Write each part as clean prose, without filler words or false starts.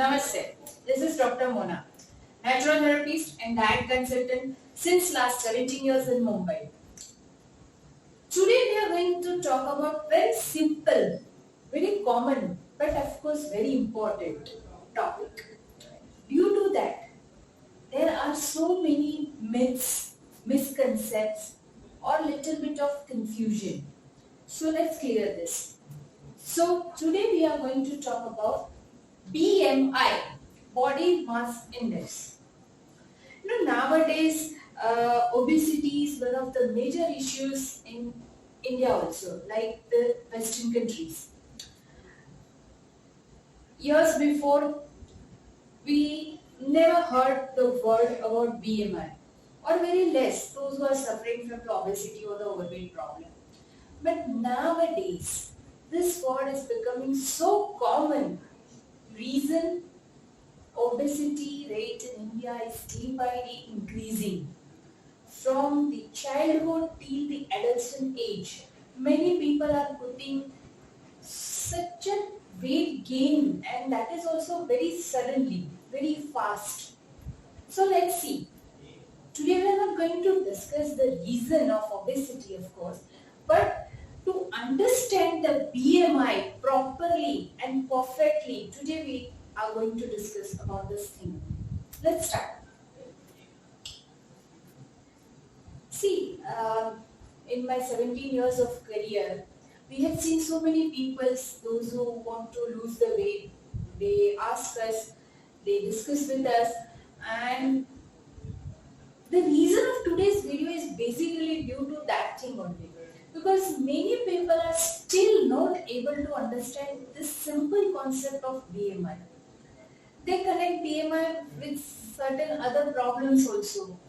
Namaste. This is Dr. Mona, naturotherapist and diet consultant since last 17 years in Mumbai. Today we are going to talk about very simple, very common, but of course very important topic. Due to that, there are so many myths, misconceptions, or little bit of confusion. So let's clear this. So today we are going to talk about BMI, body mass index. Nowadays obesity is one of the major issues in India also, like the Western countries. Years before, we never heard the word about BMI, or very less those who are suffering from the obesity or the overweight problem. But nowadays, this word is becoming so common. Reason, obesity rate in India is day by day increasing. From the childhood till the adolescent age, many people are putting such a weight gain, and that is also very suddenly, very fast. So let's see. Today we are not going to discuss the reason of obesity, of course, but to understand the BMI properly and perfectly, today we are going to discuss about this thing. Let's start. See, in my 17 years of career, we have seen so many people, those who want to lose the weight, they ask us, they discuss with us, and the reason of today's video is basically due to that thing only. Because many people are still not able to understand this simple concept of BMI. They connect BMI with certain other problems also.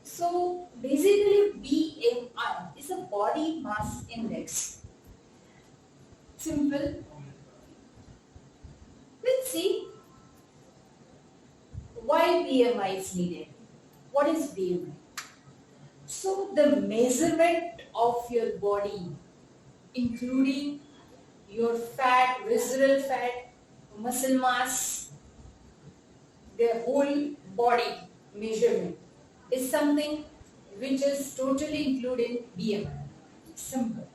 So basically BMI is a body mass index. Simple. Let's see why BMI is needed. What is BMI? So the measurement of your body, including your fat, visceral fat, muscle mass, the whole body measurement is something which is totally included in BMI. Simple.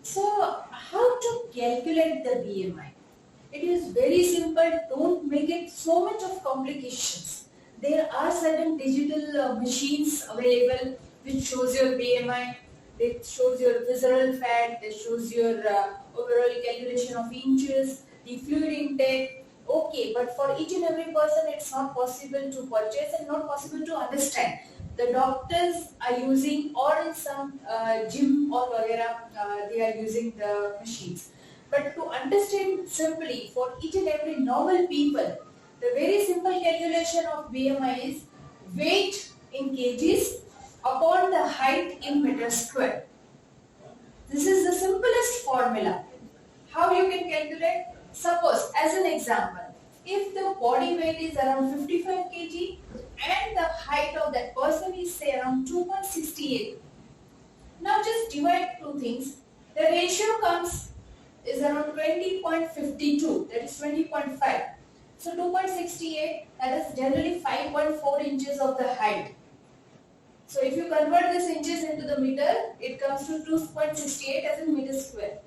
So how to calculate the BMI? It is very simple. Don't make it so much of complications. There are certain digital machines available which shows your BMI, it shows your visceral fat, it shows your overall calculation of inches, the fluid intake. Okay, but for each and every person it's not possible to purchase and not possible to understand. The doctors are using, or in some gym or whatever, they are using the machines. But to understand simply for each and every normal people, the very simple calculation of BMI is weight in kgs upon the height in meters square. This is the simplest formula. How you can calculate? Suppose, as an example, if the body weight is around 55 kg and the height of that person is say around 2.68. Now just divide two things. The ratio comes is around 20.52, that is 20.5. So 2.68, that is generally 5.4 inches of the height. So if you convert this inches into the meter, it comes to 2.68 as in meter square.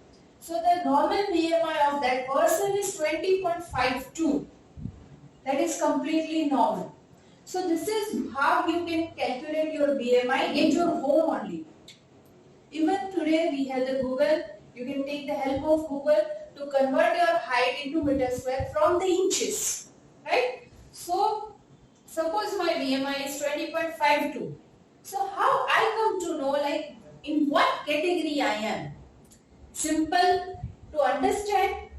So the normal BMI of that person is 20.52. That is completely normal. So this is how you can calculate your BMI at your home only. Even today we have the Google. You can take the help of Google to convert your height into meter square from the inches, right? So suppose my BMI is 20.52. So how I come to know like in what category I am? Simple to understand.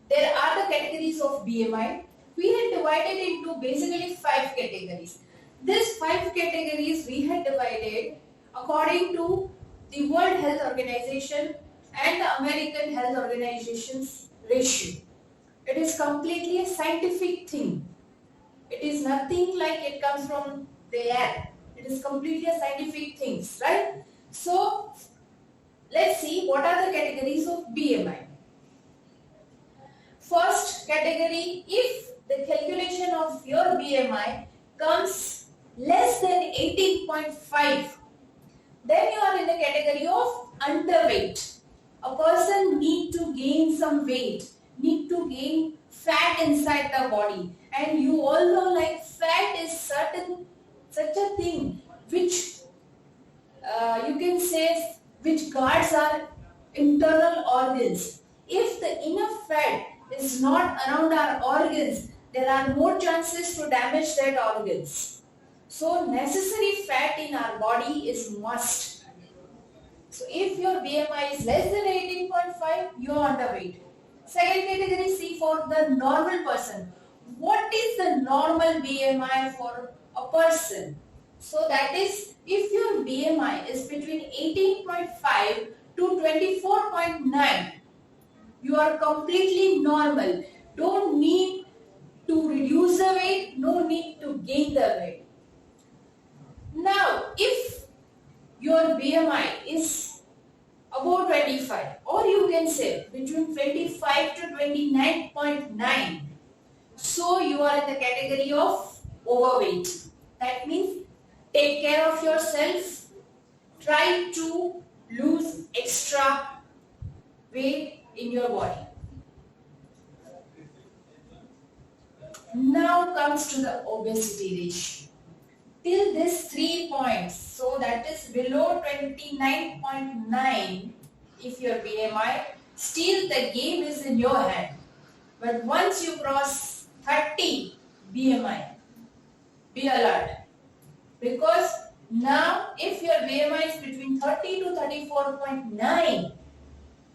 There are the categories of BMI. We had divided into basically 5 categories. These 5 categories we had divided according to the World Health Organization and the American Health Organization's ratio. It is completely a scientific thing. It is nothing like it comes from the air. It is completely a scientific thing, right? So let's see what are the categories of BMI. first category, if the calculation of your BMI comes less than 18.5, then you are in the category of underweight. A person need to gain some weight, need to gain fat inside the body, and you all know like fat is such a thing which you can say which guards our internal organs. If the enough fat is not around our organs, there are more chances to damage that organs. So necessary fat in our body is must. So if your BMI is less than 18.5, you are underweight. Second category C for the normal person. What is the normal BMI for a person? So that is, if your BMI is between 18.5 to 24.9, you are completely normal. Don't need to reduce the weight, no need to gain the weight. Now, if your BMI is above 25, or you can say between 25 to 29.9, so you are in the category of overweight. That means take care of yourself, try to lose extra weight in your body. Now comes to the obesity ratio. Till this 3 points, so that is below 29.9, if your BMI, still the game is in your hand. But once you cross 30 BMI, be alert. Because now if your BMI is between 30 to 34.9,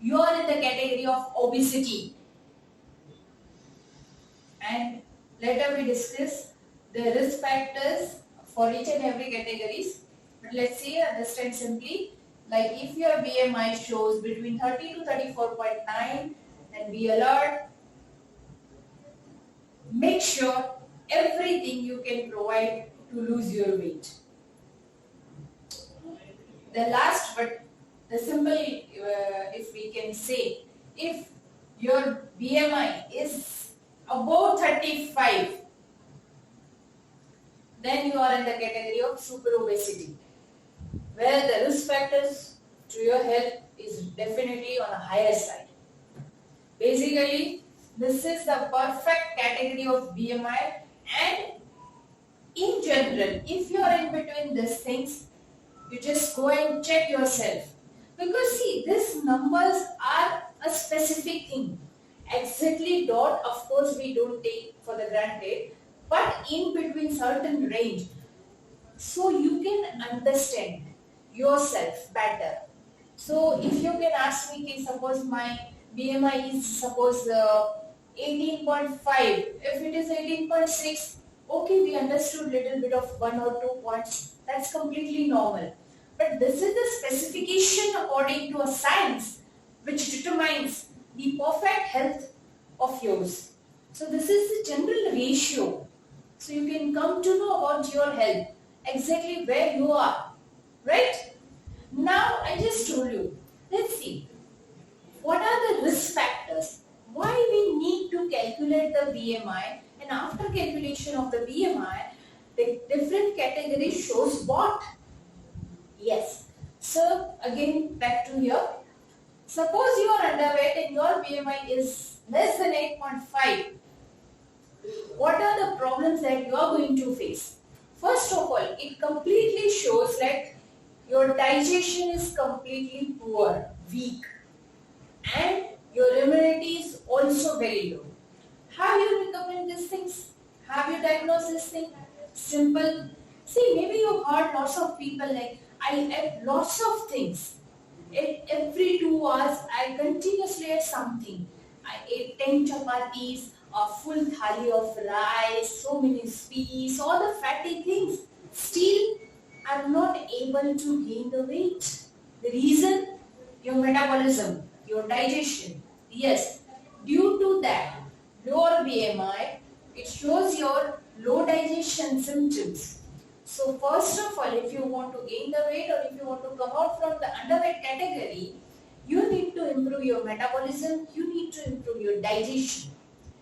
you are in the category of obesity. And later we discuss the risk factors for each and every categories. But let's see, understand simply. Like if your BMI shows between 30 to 34.9, then be alert. Make sure everything you can provide to lose your weight. The last but the simple, if we can say, if your BMI is above 35, then you are in the category of super obesity, where the risk factors to your health is definitely on a higher side. Basically, this is the perfect category of BMI, and in general, if you are in between these things, you just go and check yourself. Because see, these numbers are a specific thing. Exactly dot, of course, we don't take for the granted, but in between certain range, so you can understand yourself better. So if you can ask me, suppose my BMI is suppose 18.5, if it is 18.6, okay, we understood little bit of 1 or 2 points, that's completely normal. But this is the specification according to a science which determines the perfect health of yours. So this is the general ratio. So you can come to know about your health, exactly where you are, right? Now I just told you, let's see, what are the risk factors? Why we need to calculate the BMI, and after calculation of the BMI, the different category shows what? Yes. So again back to here. Suppose you are underweight and your BMI is less than 8.5. What are the problems that you are going to face? First of all, it completely shows that your digestion is completely poor, weak, and your immunity is also very low. Have you recommended these things? Have you diagnosed this thing? Simple. See, maybe you heard lots of people like, I ate lots of things. Every 2 hours, I continuously ate something. I ate 10 chapatis, a full thali of rice, so many peas, all the fatty things. Still, I am not able to gain the weight. The reason? Your metabolism, your digestion. Yes, due to that, lower BMI, it shows your low digestion symptoms. So first of all, if you want to gain the weight or if you want to come out from the underweight category, you need to improve your metabolism, you need to improve your digestion.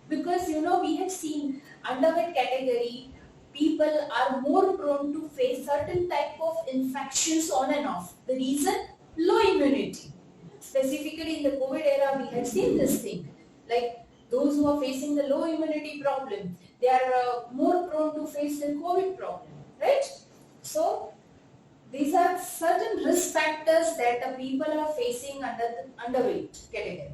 Because we have seen underweight category people are more prone to face certain type of infections on and off. The reason, low immunity. Specifically in the COVID era, we have seen this thing. Like those who are facing the low immunity problem, they are more prone to face the COVID problem, right? So these are certain risk factors that the people are facing under the underweight category.